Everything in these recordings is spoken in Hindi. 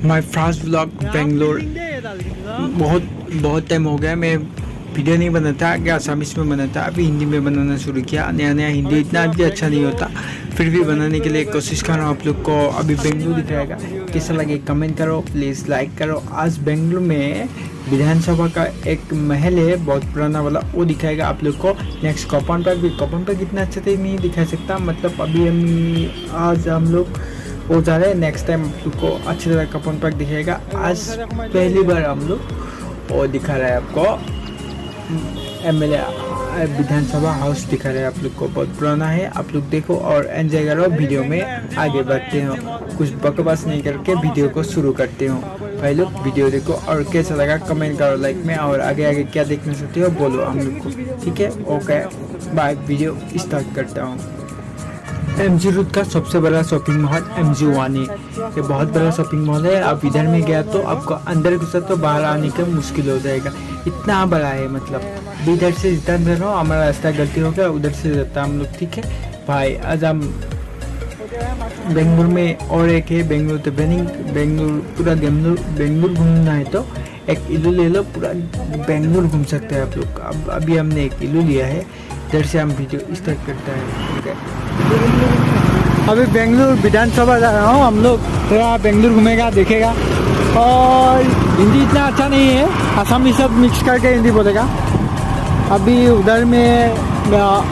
My first vlog Bangalore. बहुत टाइम हो गया मैं वीडियो नहीं बनाता, आगे आसामीस में बनाता, अभी हिंदी में बनाना शुरू किया। नया नया हिंदी इतना भी अच्छा नहीं होता, फिर भी बनाने के लिए कोशिश कर रहा हूँ आप लोग को। अभी बेंगलुरु दिखाएगा, कैसा लगे कमेंट करो, प्लीज़ लाइक करो। आज बेंगलुरु में विधानसभा का एक महल है बहुत पुराना वाला, वो दिखाएगा आप लोग को। नेक्स्ट कोपन पार्क भी, कोपन पार्क इतना अच्छे से नहीं दिखा सकता, मतलब अभी आज हम लोग वो जा रहे हैं। नेक्स्ट टाइम आप लोग को अच्छी तरह कोपन पार्क दिखाएगा। आज पहली बार हम लोग वो दिखा रहा है आपको, एमएलए विधानसभा हाउस दिखा रहे हैं आप लोग को, बहुत पुराना है। आप लोग देखो और एंजॉय करो। वीडियो में आगे बढ़ते हो, कुछ बकवास नहीं करके वीडियो को शुरू करते हो। भाई लोग वीडियो देखो और कैसा लगा कमेंट करो लाइक में, और आगे आगे क्या देखना चाहते हो बोलो हम लोग को, ठीक है? ओके बाय, वीडियो स्टार्ट करता हूँ। एमजी रोड का सबसे बड़ा शॉपिंग मॉल एमजी वन है, ये बहुत बड़ा शॉपिंग मॉल है। आप इधर में गया तो आपको अंदर घुसा तो बाहर आने का मुश्किल हो जाएगा, इतना बड़ा है। मतलब इधर से रिटर्न कर रहा हूँ, हमारा रास्ता गलती हो गया, उधर से जाता हम लोग, ठीक है भाई? आज हम बेंगलुरु में और एक है बेंगलुरु, तो बेंगलुरु पूरा बेंगलुरु घूमना है तो एक इलू ले लो, पूरा बेंगलुरु घूम सकते हैं आप लोग। अब अभी हमने एक इलू लिया है, इधर से हम वीडियो स्टार्ट करता है, ठीक है? अभी बेंगलुरु विधानसभा जा रहा हूँ हम लोग, थोड़ा बेंगलुरु घूमेगा देखेगा। और हिंदी इतना अच्छा नहीं है, आसामी सब मिक्स करके हिंदी बोलेगा। अभी उधर में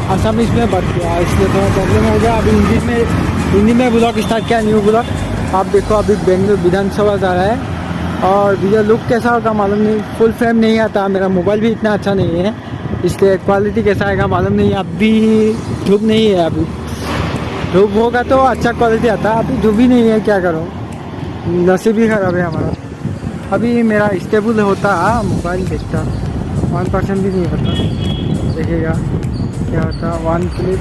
आसामीज में बढ़ गया, इसलिए थोड़ा प्रॉब्लम हो गया। अभी हिंदी में ब्लॉग स्टार्ट किया, न्यू ब्लॉग। आप देखो अभी बेंगलुरु विधानसभा जा रहा है, और वीडियो लुक कैसा होगा मालूम नहीं, फुल फ्रेम नहीं आता, मेरा मोबाइल भी इतना अच्छा नहीं है, इसलिए क्वालिटी कैसा आएगा मालूम नहीं। अभी धूप नहीं है, अभी धूप होगा तो अच्छा क्वालिटी आता, अभी धूप भी नहीं है, क्या करूँ, नसीब ही खराब है हमारा। अभी मेरा स्टेबल होता मोबाइल देखता, 1% भी नहीं होता, देखिएगा क्या होता। 1 क्लिप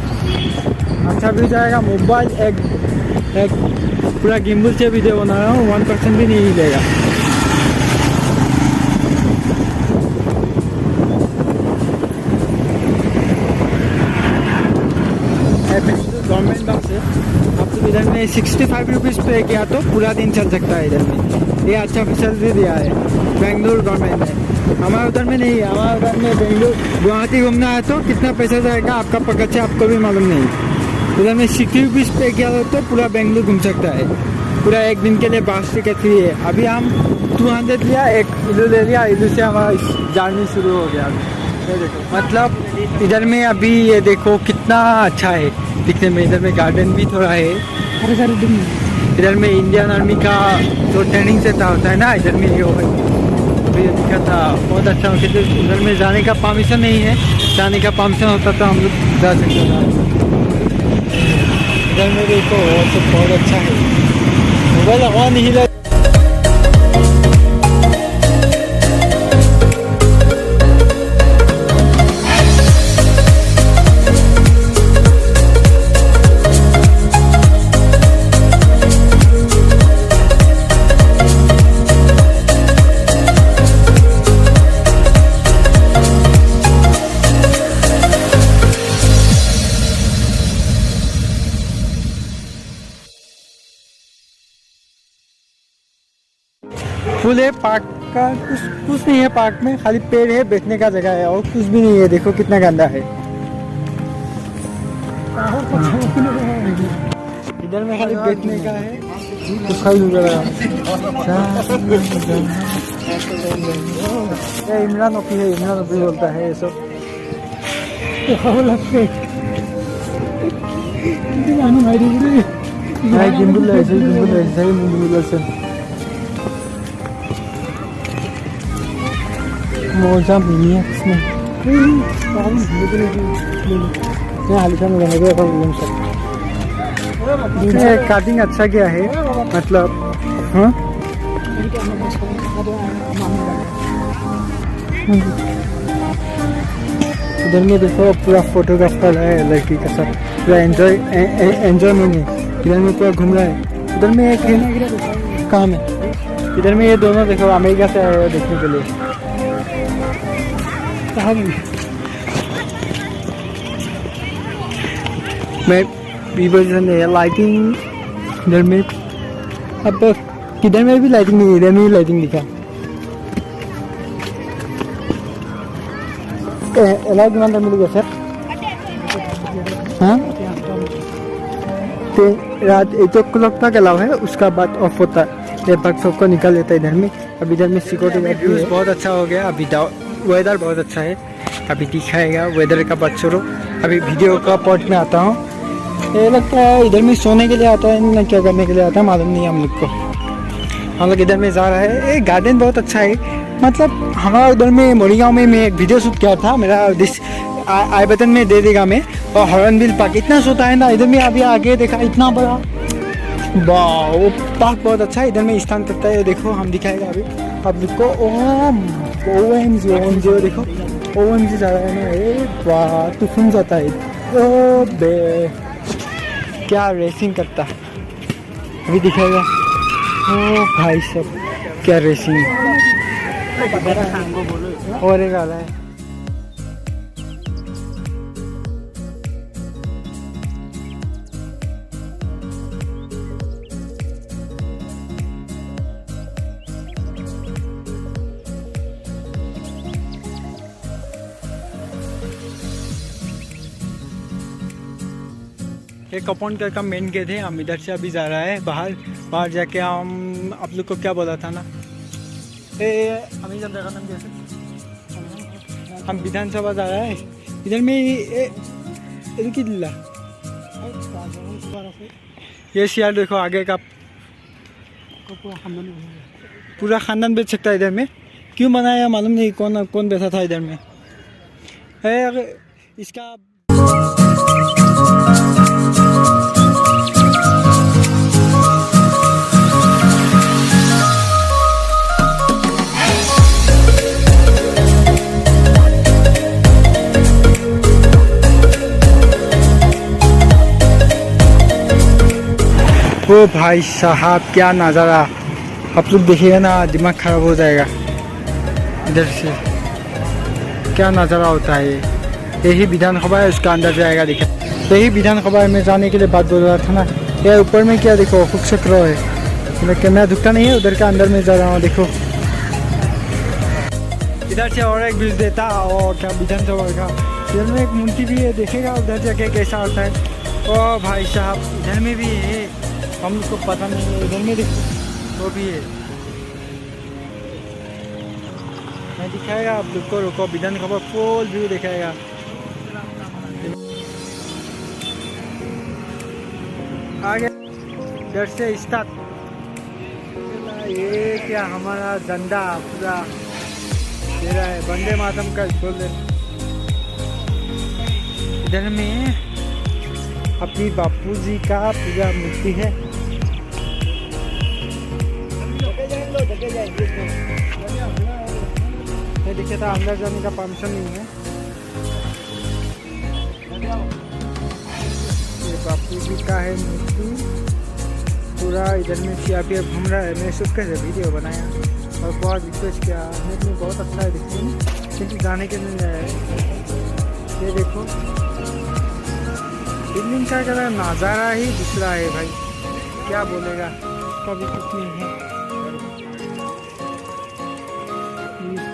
अच्छा भी जाएगा, मोबाइल एक पूरा गिम्बल से वीडियो बना रहा हूँ, 1% भी नहीं लेगा। गवर्नमेंट बस है, आप तो इधर में 65 रुपीज़ पे किया तो पूरा दिन चल सकता है इधर में, ये अच्छा फैसिलिटी दिया है बेंगलुरु गवर्नमेंट ने। हमारे उधर में नहीं है, हमारे उधर में बेंगलुरु गुवाहाटी घूमना है तो कितना पैसा जाएगा आपका पकड़ से आपको भी मालूम नहीं। उधर में 60 रुपीज़ पे किया तो पूरा बेंगलुरु घूम सकता है, पूरा एक दिन के लिए बस टिकट फ्री है। अभी हम 200 लिया, एक इलू ले लिया, इलू से हमारा जर्नी शुरू हो गया। देखो मतलब इधर में अभी ये देखो कितना अच्छा है दिखने में, इधर में गार्डन भी थोड़ा है। इधर में इंडियन आर्मी का जो ट्रेनिंग सेंटर होता है ना, इधर में ये अभी दिखा था, बहुत अच्छा होता है। इधर में जाने का परमिशन नहीं है, जाने का परमिशन होता तो हम लोग जा सकते थे। इधर में देखो सब बहुत अच्छा है, मोबाइल ऑन ही लगा। फुल है पार्क का, कुछ नहीं है पार्क में, खाली पेड़ है, बैठने का जगह है और कुछ भी नहीं है। देखो कितना गंदा है, इधर में खाली बैठने का है, कुछ खाली इमरान ओपी है, इमरान ओपी बोलता है ये सब। मोजा मिनी है इसमें, हल्का में रहने का घूम सकते। कटिंग अच्छा क्या है मतलब, हाँ इधर में देखो पूरा फोटोग्राफर है लड़की के साथ, पूरा एंजॉयमेंट है। इधर में पूरा घूम रहा है, इधर में एक काम है, इधर में ये दोनों देखो अमेरिका से आए हैं देखने के लिए। मैं लाइटिंग इधर में अब किधर में भी लाइटिंग नहीं, इधर में भी लाइटिंग दिखा। अलाउ किमान मिल गया सर? हाँ, तो रात 8 o'clock तक अलाउ है, उसका बाद ऑफ होता है। ये बाग सबको निकाल लेता है इधर में। अभी इधर में सिक्योरिटी व्यूज बहुत अच्छा हो गया। अभी वेदर बहुत अच्छा है, अभी दिखाएगा वेदर का बात छोड़ो। अभी वीडियो का पार्ट में आता हूँ। ये लगता है इधर में सोने के लिए आता है ना क्या करने के लिए आता है मालूम नहीं हम लोग को। हम लोग इधर में जा रहा है। ये गार्डन बहुत अच्छा है, मतलब हमारा उधर में मोरीगांव में मैं एक वीडियो शूट किया था, मेरा आई बटन में दे देगा मैं। और हॉर्नबिल पार्क इतना सोता है ना, इधर में अभी आगे देखा इतना बड़ा, वाह वो पार्क बहुत अच्छा है। इधर में स्थान करता है, देखो हम दिखाएगा अभी आप लोग को। OMG देखो, OMG जा रहा है ना, वाह तो सुन जाता है। ओ बे क्या रेसिंग करता है, अभी दिखाएगा। ओ भाई सब क्या रेसिंग और एक आला है। ये कंपाउंड का मेन गेट है। हम इधर से अभी जा रहा है बाहर जाके हम आप लोग को क्या बोला था ना, हम विधानसभा जा रहा है। इधर में ये शेयर देखो आगे का पूरा खानदान बेच सकता है इधर में। क्यों बनाया मालूम नहीं, कौन बैठा था इधर में। इसका ओ भाई साहब क्या नज़ारा, आप लोग देखिएगा ना दिमाग खराब हो जाएगा। इधर से क्या नज़ारा होता है। यही विधानसभा है, उसका अंदर जाएगा देखा। यही विधानसभा में जाने के लिए बात बोल रहा था ना। ये ऊपर में क्या देखो खूबसूरत है, कैमरा दुखता नहीं है, उधर का अंदर में जा रहा हूँ देखो। इधर से और एक ब्रिज देता और क्या विधानसभा का। इधर में एक मूर्ति भी है, देखेगा उधर जाके कैसा होता है। ओ भाई साहब इधर में भी है, हम उसको पता नहीं है। इधर में देखो वो भी है, मैं दिखाएगा आप लोग को। रुको विधानसभा फुल व्यू दिखाएगा। आगे इधर से स्टार्ट। ये क्या हमारा झंडा पूरा दे रहा है, वंदे मातरम का बोल दे। इधर में अपनी बापूजी का पूजा मूर्ति है। ये देखिए था अंदर जाने का परमिशन नहीं है। ये बापूजी का है मूर्ति पूरा। इधर में CRPF घूम रहा है। मैं शूट कर वीडियो बनाया और बहुत रिक्वेस्ट किया। नेट में बहुत अच्छा है दिखने में, क्योंकि जाने के लिए आया है। ये देखो बिल्डिंग का नज़ारा ही दूसरा है भाई, क्या बोलेगा, कभी कुछ नहीं है।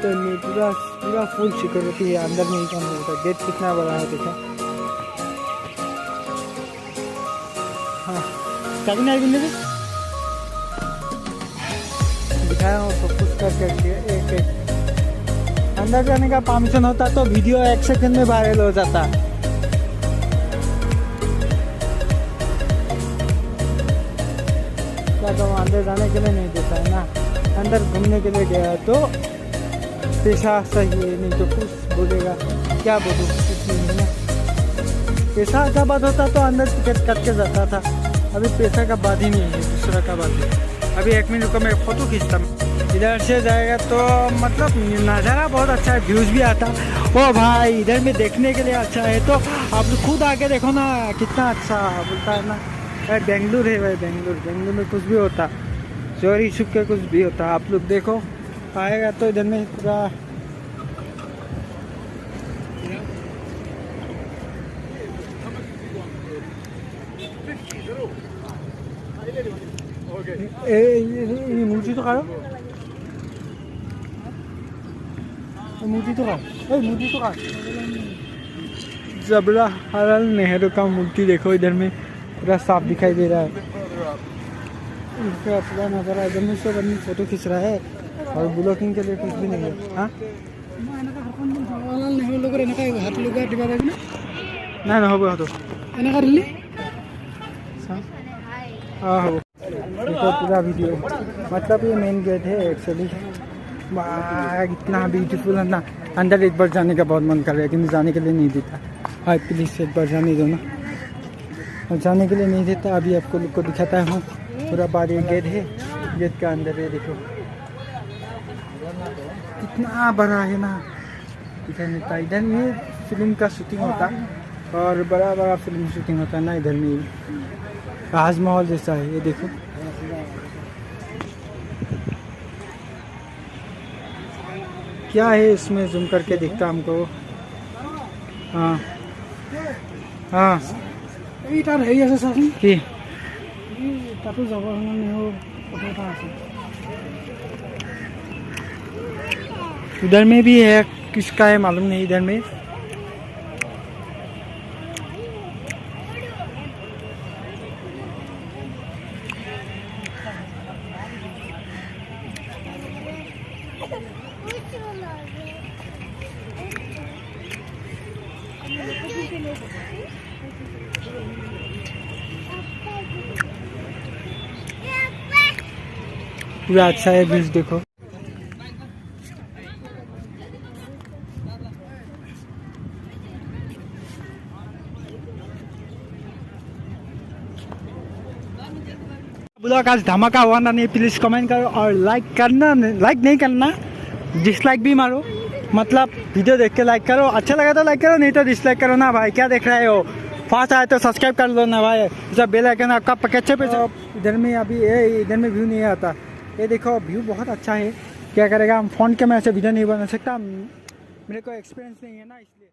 पूरा फुल सिक्योरिटी है, अंदर नहीं काम होता। गेट कितना बड़ा है देखा। हाँ चाबी नहीं मिलेगी, दिखाया हूँ सब कुछ करके। एक अंदर जाने का परमिशन होता तो वीडियो 1 सेकंड में वायरल हो जाता। तो अंदर जाने के लिए नहीं देता है ना, अंदर घूमने के लिए गया तो पैसा सही है, नहीं तो कुछ बोलेगा। क्या बोलूँ, कुछ नहीं है ना। पैसा का बात होता तो अंदर टिकट कट के जाता था। अभी पैसा का बात ही नहीं है, दूसरा का बात है। अभी 1 मिनट को मैं फ़ोटो खींचता हूँ। इधर से जाएगा तो मतलब नज़ारा बहुत अच्छा है, व्यूज़ भी आता। ओ भाई इधर में देखने के लिए अच्छा है, तो आप लोग खुद आके देखो ना कितना अच्छा बोलता है ना। बेंगलुरु है भाई, बेंगलुरु में कुछ भी होता, चोरी छुप के कुछ भी होता। आप लोग देखो आएगा तो इधर में पूरा এই মুরগি তো কারো मुर्गी तो खा मुर्गी तो खा जवाहरलाल नेहरू का मूर्ति देखो इधर में पूरा साफ दिखाई दे रहा है। इसका पूरा नज़ारा इधर में सब आदमी फोटो खींच रहा है और ब्लॉगिंग के लिए कुछ भी नहीं है। हाँ जवाहरलाल नेहरू लोग हाथ लगा दिखा देगा ना ना होगा तो एना कर ली हाँ हो देखो पूरा वीडियो मतलब ये मेन गेट है एक्चुअली। इतना ब्यूटीफुल है ना, अंदर एक बार जाने का बहुत मन कर रहा है लेकिन जाने के लिए नहीं देता। हाँ प्लीज़ एक बार जाने दो ना, और जाने के लिए नहीं देता। अभी आपको लोग को दिखाता हूँ पूरा बाहर एक गेट है, गेट का अंदर है देखो कितना बड़ा है ना। इधर में था, इधर में फिल्म का शूटिंग होता और बड़ा बड़ा फिल्म शूटिंग होता है ना इधर में। ताजमहल जैसा है ये देखो। क्या है इसमें जूम करके दिखता हमको। हाँ हाँ এইটার হেৰি আছে চাচোন কি তাতো জৱাহৰলাল নেহৰু ফটো এটা আছে। उधर में भी है, किसका है मालूम नहीं इधर में। पूरा अच्छा है व्यूज देखो। ब्लॉग आज धमाका हुआ ना नहीं, प्लीज कमेंट करो और लाइक करना, लाइक नहीं करना डिसलाइक भी मारो। मतलब वीडियो देख के लाइक करो, अच्छा लगा तो लाइक करो, नहीं तो डिसलाइक करो ना भाई। क्या देख रहे हो, फास्ट आए तो सब्सक्राइब कर लो ना भाई। जब बेल आइकन आपका पकड़े पे इधर में अभी इधर में व्यू नहीं आता। ये देखो व्यू बहुत अच्छा है, क्या करेगा हम फ़ोन कैमरा से वीडियो नहीं बना सकता, मेरे को एक्सपीरियंस नहीं है ना इसलिए।